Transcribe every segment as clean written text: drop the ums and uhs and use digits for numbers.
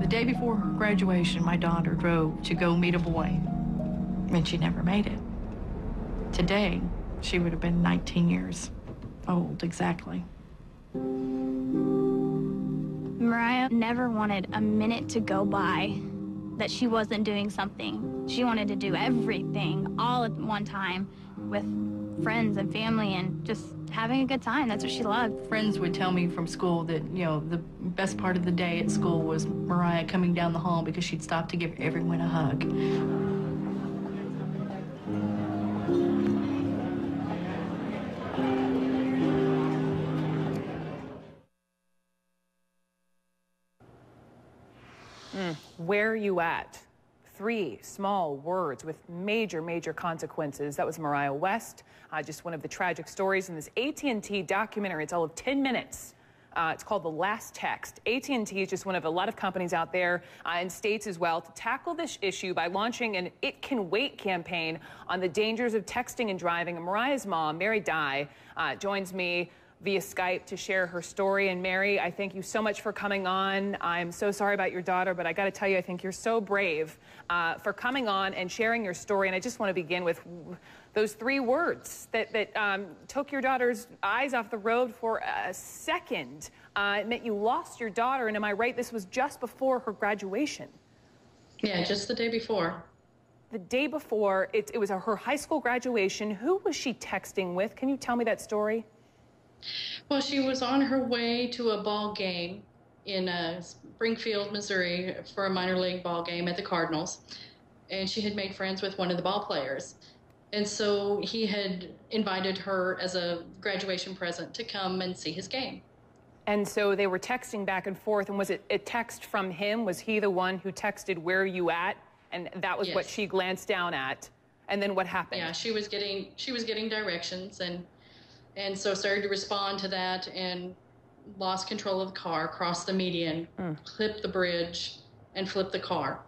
The day before her graduation, my daughter drove to go meet a boy, and she never made it. Today, she would have been 19 years old, exactly. Mariah never wanted a minute to go by that she wasn't doing something. She wanted to do everything all at one time with friends and family and just having a good time. That's what she loved. Friends would tell me from school that, you know, the best part of the day at school was Mariah coming down the hall because she'd stop to give everyone a hug. Where are you at? 3 small words with major, major consequences. That was Mariah West, just one of the tragic stories in this AT&T documentary. It's all of 10 minutes. It's called The Last Text. AT&T is just one of a lot of companies out there and states as well to tackle this issue by launching an It Can Wait campaign on the dangers of texting and driving. And Mariah's mom, Mary Dye, joins me via Skype to share her story. And Mary, I thank you so much for coming on. I'm so sorry about your daughter, but I got to tell you, I think you're so brave for coming on and sharing your story. And I just want to begin with those 3 words that took your daughter's eyes off the road for a second. It meant you lost your daughter. And am I right? This was just before her graduation. Yeah, just the day before. The day before, it was her high school graduation. Who was she texting with? Can you tell me that story? Well, she was on her way to a ball game in Springfield, Missouri for a minor league ball game at the Cardinals. And she had made friends with one of the ball players. And so he had invited her as a graduation present to come and see his game. And so they were texting back and forth. And was it a text from him? Was he the one who texted, "Where are you at?" And that was Yes. what she glanced down at. And then what happened? Yeah, she was getting directions and so started to respond to that and lost control of the car, crossed the median, clipped the bridge, and flipped the car.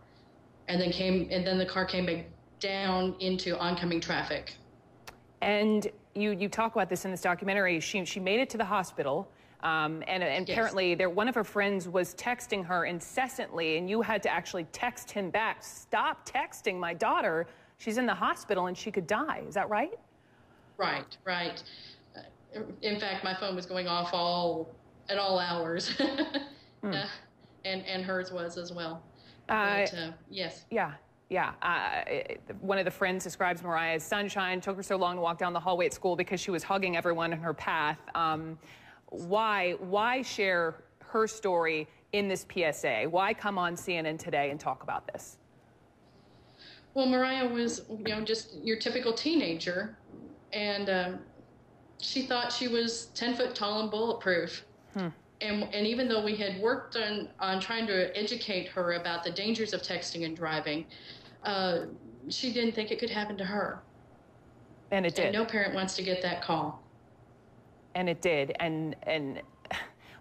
And then the car came back down into oncoming traffic. And you talk about this in this documentary. She made it to the hospital, and Yes. apparently one of her friends was texting her incessantly, and you had to actually text him back, "Stop texting my daughter. She's in the hospital and she could die." Is that right? Right. In fact, my phone was going off at all hours, and hers was as well. Yes. Yeah. One of the friends describes Mariah as sunshine. Took her so long to walk down the hallway at school because she was hugging everyone in her path. Why share her story in this PSA? Why come on CNN today and talk about this? Well, Mariah was, just your typical teenager, and she thought she was 10 foot tall and bulletproof. And even though we had worked on trying to educate her about the dangers of texting and driving, she didn't think it could happen to her. And it did. And no parent wants to get that call. And it did.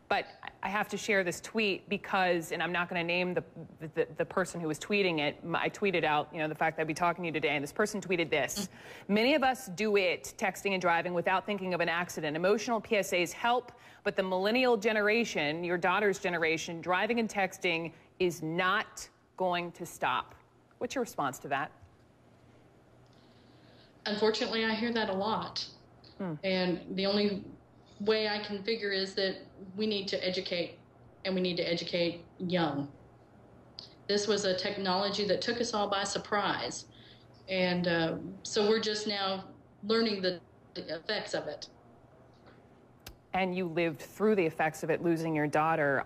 But I have to share this tweet because, and I'm not going to name the person who was tweeting it. I tweeted out, the fact that I'd be talking to you today, and this person tweeted this. Many of us do it, texting and driving, without thinking of an accident. Emotional PSAs help, but the millennial generation, your daughter's generation, driving and texting is not going to stop. What's your response to that? Unfortunately, I hear that a lot. And the only way I can figure is that we need to educate, and we need to educate young. This was a technology that took us all by surprise. And so we're just now learning the effects of it. And you lived through the effects of it, losing your daughter.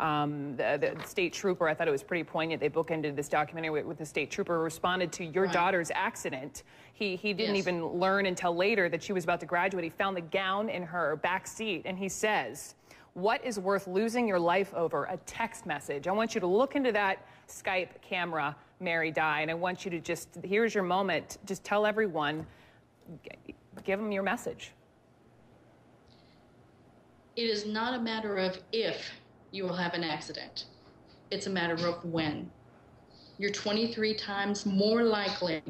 The state trooper, I thought it was pretty poignant. They bookended this documentary with the state trooper who responded to your daughter's accident. He didn't even learn until later that she was about to graduate. He found the gown in her back seat, and he says, "What is worth losing your life over? A text message." I want you to look into that Skype camera, Mary Dye, and I want you to here's your moment. Just tell everyone, give them your message. It is not a matter of if you will have an accident. It's a matter of when. You're 23 times more likely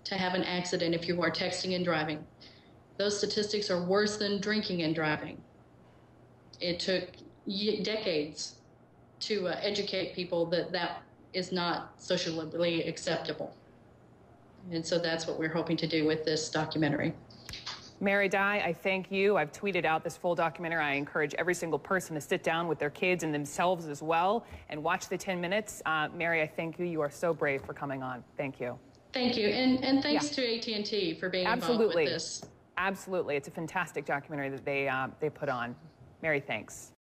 to have an accident if you are texting and driving. Those statistics are worse than drinking and driving. It took decades to educate people that that is not socially acceptable. And so that's what we're hoping to do with this documentary. Mary Dye, I thank you. I've tweeted out this full documentary. I encourage every single person to sit down with their kids and themselves as well and watch the 10 minutes. Mary, I thank you. You are so brave for coming on. Thank you. Thank you. And thanks to AT&T for being involved with this. Absolutely. It's a fantastic documentary that they put on. Mary, thanks.